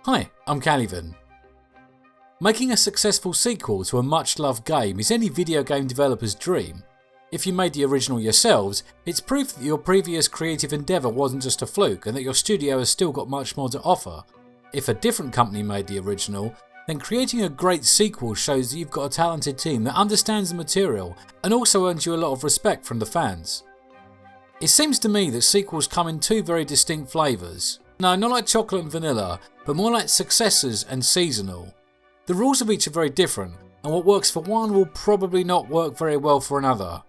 Hi, I'm Calivan. Making a successful sequel to a much-loved game is any video game developer's dream. If you made the original yourselves, it's proof that your previous creative endeavour wasn't just a fluke and that your studio has still got much more to offer. If a different company made the original, then creating a great sequel shows that you've got a talented team that understands the material and also earns you a lot of respect from the fans. It seems to me that sequels come in two very distinct flavours. No, not like chocolate and vanilla, but more like successors and seasonal. The rules of each are very different, and what works for one will probably not work very well for another.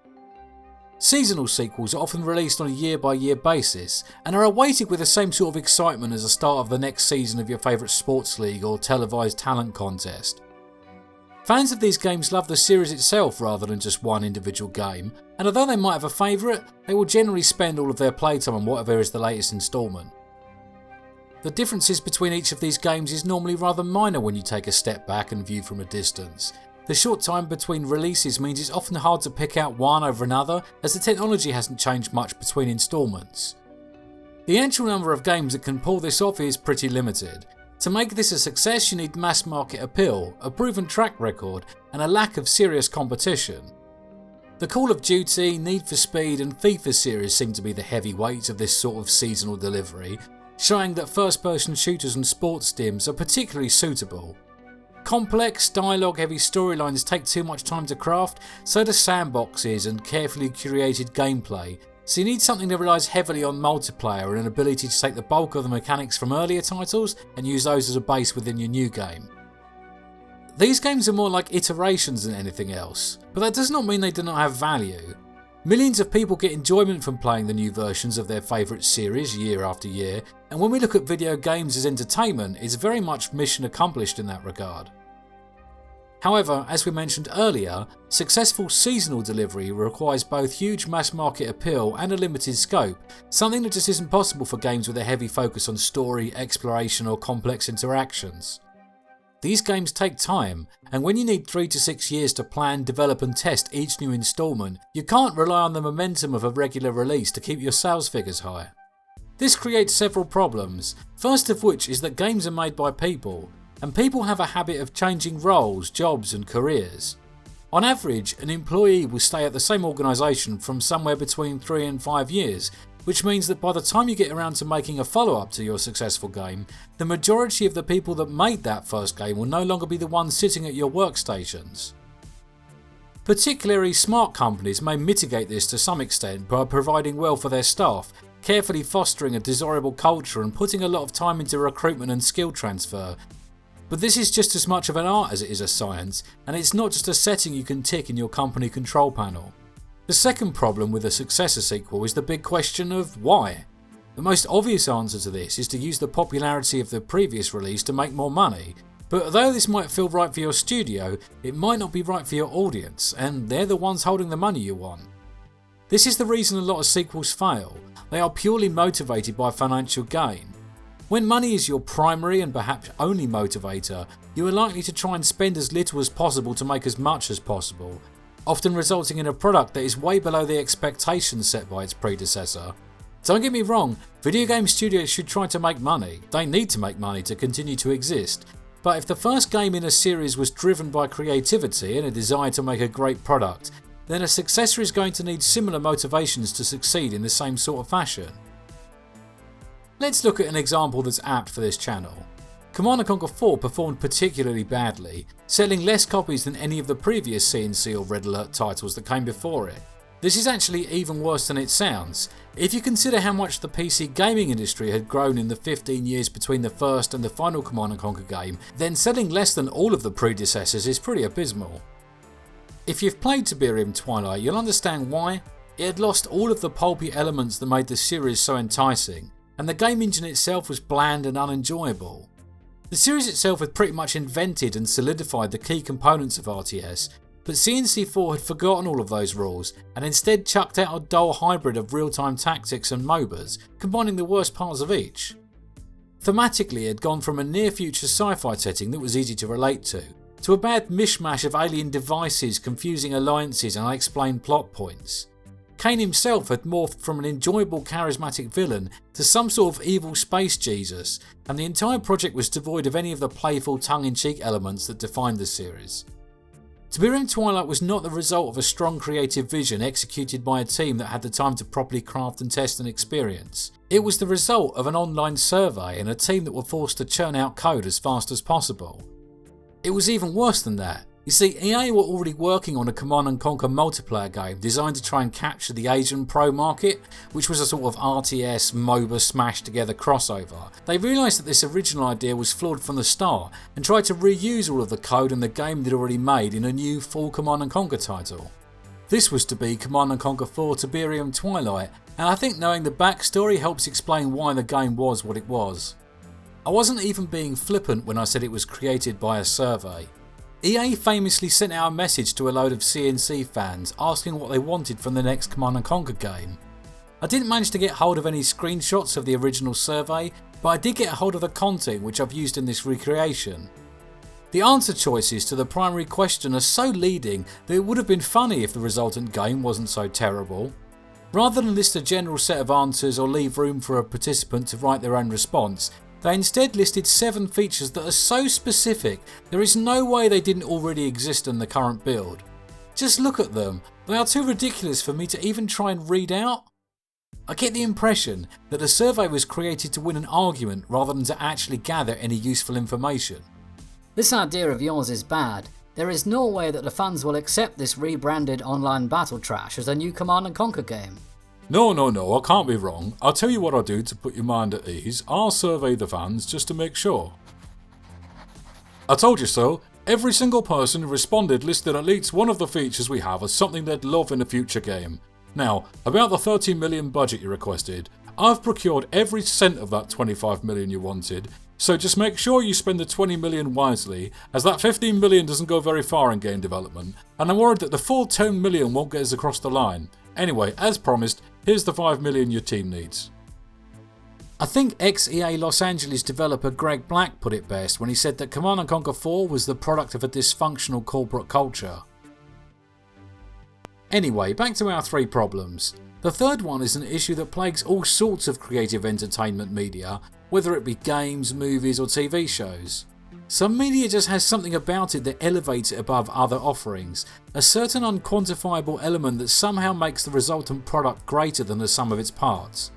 Seasonal sequels are often released on a year-by-year basis, and are awaited with the same sort of excitement as the start of the next season of your favourite sports league or televised talent contest. Fans of these games love the series itself rather than just one individual game, and although they might have a favourite, they will generally spend all of their playtime on whatever is the latest instalment. The differences between each of these games is normally rather minor when you take a step back and view from a distance. The short time between releases means it's often hard to pick out one over another, as the technology hasn't changed much between instalments. The actual number of games that can pull this off is pretty limited. To make this a success, you need mass market appeal, a proven track record, and a lack of serious competition. The Call of Duty, Need for Speed and FIFA series seem to be the heavyweights of this sort of seasonal delivery, showing that first-person shooters and sports stims are particularly suitable. Complex, dialogue-heavy storylines take too much time to craft, so do sandboxes and carefully curated gameplay, so you need something that relies heavily on multiplayer and an ability to take the bulk of the mechanics from earlier titles and use those as a base within your new game. These games are more like iterations than anything else, but that does not mean they do not have value. Millions of people get enjoyment from playing the new versions of their favourite series year after year, and when we look at video games as entertainment, it's very much mission accomplished in that regard. However, as we mentioned earlier, successful seasonal delivery requires both huge mass market appeal and a limited scope, something that just isn't possible for games with a heavy focus on story, exploration or complex interactions. These games take time, and when you need 3 to 6 years to plan, develop and test each new instalment, you can't rely on the momentum of a regular release to keep your sales figures high. This creates several problems, first of which is that games are made by people, and people have a habit of changing roles, jobs and careers. On average, an employee will stay at the same organisation from somewhere between 3 and 5 years, which means that by the time you get around to making a follow-up to your successful game, the majority of the people that made that first game will no longer be the ones sitting at your workstations. Particularly smart companies may mitigate this to some extent by providing well for their staff, carefully fostering a desirable culture and putting a lot of time into recruitment and skill transfer. But this is just as much of an art as it is a science, and it's not just a setting you can tick in your company control panel. The second problem with a successor sequel is the big question of why. The most obvious answer to this is to use the popularity of the previous release to make more money, but although this might feel right for your studio, it might not be right for your audience, and they're the ones holding the money you want. This is the reason a lot of sequels fail. They are purely motivated by financial gain. When money is your primary and perhaps only motivator, you are likely to try and spend as little as possible to make as much as possible, often resulting in a product that is way below the expectations set by its predecessor. Don't get me wrong, video game studios should try to make money. They need to make money to continue to exist. But if the first game in a series was driven by creativity and a desire to make a great product, then a successor is going to need similar motivations to succeed in the same sort of fashion. Let's look at an example that's apt for this channel. Command & Conquer 4 performed particularly badly, selling less copies than any of the previous CNC or Red Alert titles that came before it. This is actually even worse than it sounds. If you consider how much the PC gaming industry had grown in the 15 years between the first and the final Command & Conquer game, then selling less than all of the predecessors is pretty abysmal. If you've played Tiberium Twilight, you'll understand why. It had lost all of the pulpy elements that made the series so enticing, and the game engine itself was bland and unenjoyable. The series itself had pretty much invented and solidified the key components of RTS, but CNC4 had forgotten all of those rules and instead chucked out a dull hybrid of real-time tactics and MOBAs, combining the worst parts of each. Thematically, it had gone from a near-future sci-fi setting that was easy to relate to a bad mishmash of alien devices, confusing alliances and unexplained plot points. Kane himself had morphed from an enjoyable charismatic villain to some sort of evil space Jesus, and the entire project was devoid of any of the playful tongue-in-cheek elements that defined the series. Tiberium Twilight was not the result of a strong creative vision executed by a team that had the time to properly craft and test an experience. It was the result of an online survey and a team that were forced to churn out code as fast as possible. It was even worse than that. You see, EA were already working on a Command & Conquer multiplayer game designed to try and capture the Asian pro market, which was a sort of RTS, MOBA smashed together crossover. They realised that this original idea was flawed from the start and tried to reuse all of the code and the game they'd already made in a new full Command & Conquer title. This was to be Command & Conquer 4 Tiberium Twilight, and I think knowing the backstory helps explain why the game was what it was. I wasn't even being flippant when I said it was created by a survey. EA famously sent out a message to a load of CNC fans asking what they wanted from the next Command & Conquer game. I didn't manage to get hold of any screenshots of the original survey, but I did get hold of the content which I've used in this recreation. The answer choices to the primary question are so leading that it would have been funny if the resultant game wasn't so terrible. Rather than list a general set of answers or leave room for a participant to write their own response, they instead listed 7 features that are so specific there is no way they didn't already exist in the current build. Just look at them, they are too ridiculous for me to even try and read out. I get the impression that the survey was created to win an argument rather than to actually gather any useful information. This idea of yours is bad. There is no way that the fans will accept this rebranded online battle trash as a new Command & Conquer game. No, I can't be wrong. I'll tell you what I'll do to put your mind at ease. I'll survey the fans just to make sure. I told you so. Every single person who responded listed at least one of the features we have as something they'd love in a future game. Now, about the 13 million budget you requested, I've procured every cent of that 25 million you wanted, so just make sure you spend the 20 million wisely, as that 15 million doesn't go very far in game development, and I'm worried that the full 10 million won't get us across the line. Anyway, as promised, here's the 5 million your team needs. I think ex-EA Los Angeles developer Greg Black put it best when he said that Command & Conquer 4 was the product of a dysfunctional corporate culture. Anyway, back to our 3 problems. The third one is an issue that plagues all sorts of creative entertainment media, whether it be games, movies or TV shows. Some media just has something about it that elevates it above other offerings, a certain unquantifiable element that somehow makes the resultant product greater than the sum of its parts.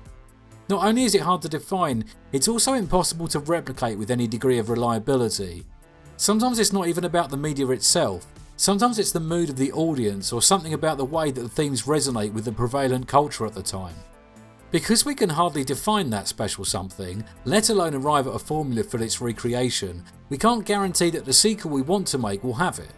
Not only is it hard to define, it's also impossible to replicate with any degree of reliability. Sometimes it's not even about the media itself, sometimes it's the mood of the audience or something about the way that the themes resonate with the prevalent culture at the time. Because we can hardly define that special something, let alone arrive at a formula for its recreation, we can't guarantee that the sequel we want to make will have it.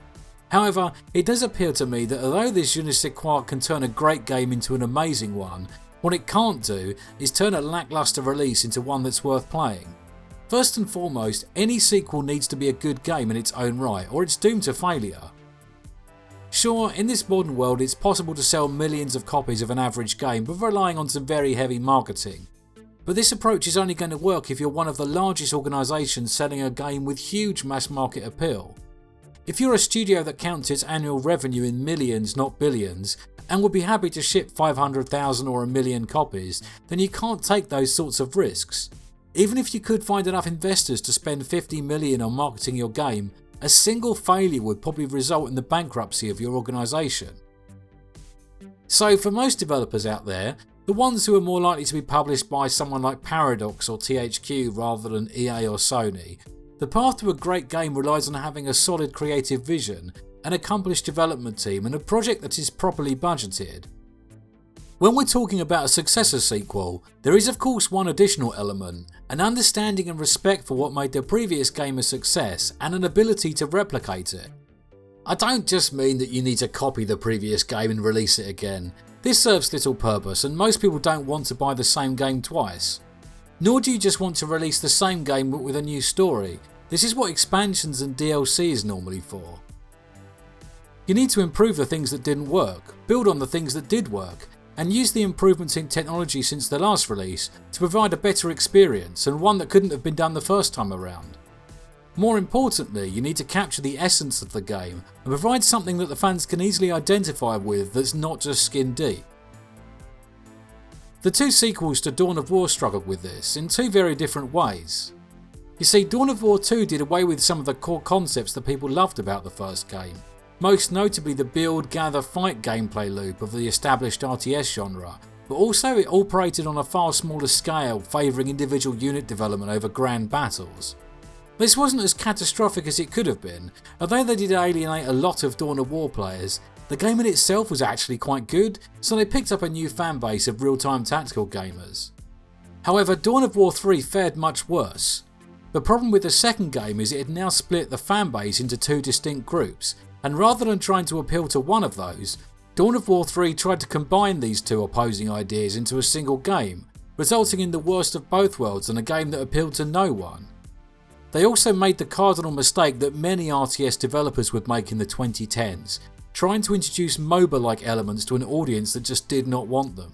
However, it does appear to me that although this je ne sais quoi can turn a great game into an amazing one, what it can't do is turn a lackluster release into one that's worth playing. First and foremost, any sequel needs to be a good game in its own right, or it's doomed to failure. Sure, in this modern world it's possible to sell millions of copies of an average game but relying on some very heavy marketing. But this approach is only going to work if you're one of the largest organisations selling a game with huge mass market appeal. If you're a studio that counts its annual revenue in millions, not billions, and would be happy to ship 500,000 or 1 million copies, then you can't take those sorts of risks. Even if you could find enough investors to spend 50 million on marketing your game, a single failure would probably result in the bankruptcy of your organisation. So for most developers out there, the ones who are more likely to be published by someone like Paradox or THQ rather than EA or Sony, the path to a great game relies on having a solid creative vision, an accomplished development team and a project that is properly budgeted. When we're talking about a successor sequel, there is of course one additional element, an understanding and respect for what made the previous game a success and an ability to replicate it. I don't just mean that you need to copy the previous game and release it again. This serves little purpose and most people don't want to buy the same game twice. Nor do you just want to release the same game but with a new story. This is what expansions and DLC is normally for. You need to improve the things that didn't work, build on the things that did work, and use the improvements in technology since the last release to provide a better experience and one that couldn't have been done the first time around. More importantly, you need to capture the essence of the game and provide something that the fans can easily identify with that's not just skin deep. The two sequels to Dawn of War struggled with this in two very different ways. You see, Dawn of War 2 did away with some of the core concepts that people loved about the first game, most notably the build, gather, fight gameplay loop of the established RTS genre, but also it operated on a far smaller scale, favouring individual unit development over grand battles. This wasn't as catastrophic as it could have been. Although they did alienate a lot of Dawn of War players, the game in itself was actually quite good, so they picked up a new fan base of real-time tactical gamers. However, Dawn of War 3 fared much worse. The problem with the second game is it had now split the fan base into two distinct groups, and rather than trying to appeal to one of those, Dawn of War 3 tried to combine these two opposing ideas into a single game, resulting in the worst of both worlds and a game that appealed to no one. They also made the cardinal mistake that many RTS developers would make in the 2010s, trying to introduce MOBA-like elements to an audience that just did not want them.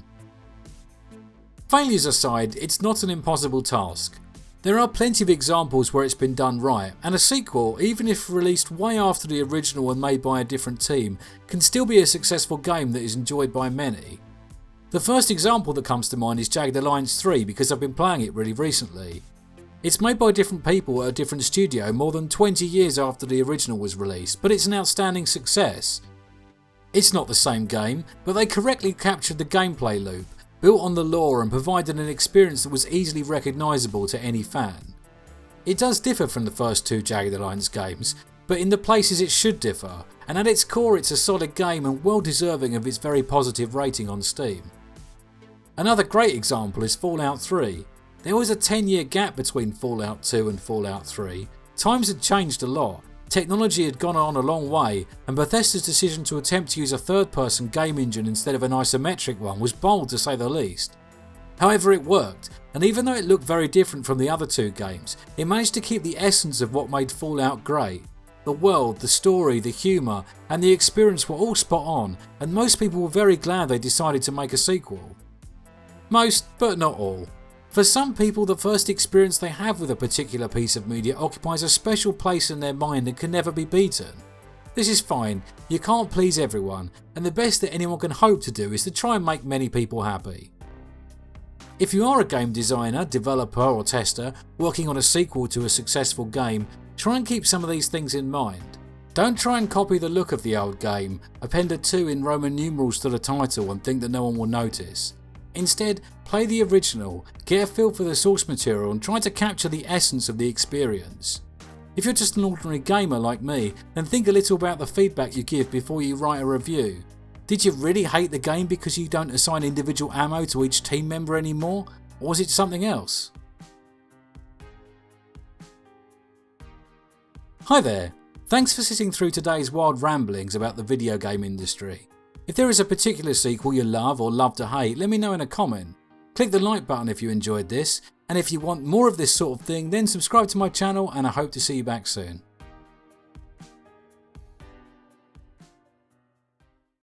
Failures aside, it's not an impossible task. There are plenty of examples where it's been done right, and a sequel, even if released way after the original and made by a different team, can still be a successful game that is enjoyed by many. The first example that comes to mind is Jagged Alliance 3 because I've been playing it really recently. It's made by different people at a different studio more than 20 years after the original was released, but it's an outstanding success. It's not the same game, but they correctly captured the gameplay loop, built on the lore and provided an experience that was easily recognisable to any fan. It does differ from the first two Jagged Alliance games, but in the places it should differ, and at its core it's a solid game and well deserving of its very positive rating on Steam. Another great example is Fallout 3. There was a 10-year gap between Fallout 2 and Fallout 3. Times had changed a lot. Technology had gone on a long way, and Bethesda's decision to attempt to use a third-person game engine instead of an isometric one was bold to say the least. However, it worked, and even though it looked very different from the other two games, it managed to keep the essence of what made Fallout great. The world, the story, the humour, and the experience were all spot on, and most people were very glad they decided to make a sequel. Most, but not all. For some people, the first experience they have with a particular piece of media occupies a special place in their mind and can never be beaten. This is fine, you can't please everyone, and the best that anyone can hope to do is to try and make many people happy. If you are a game designer, developer or tester working on a sequel to a successful game, try and keep some of these things in mind. Don't try and copy the look of the old game, append a 2 in Roman numerals to the title and think that no one will notice. Instead, play the original, get a feel for the source material and try to capture the essence of the experience. If you're just an ordinary gamer like me, then think a little about the feedback you give before you write a review. Did you really hate the game because you don't assign individual ammo to each team member anymore, or was it something else? Hi there, thanks for sitting through today's wild ramblings about the video game industry. If there is a particular sequel you love or love to hate, let me know in a comment. Click the like button if you enjoyed this, and if you want more of this sort of thing, then subscribe to my channel and I hope to see you back soon.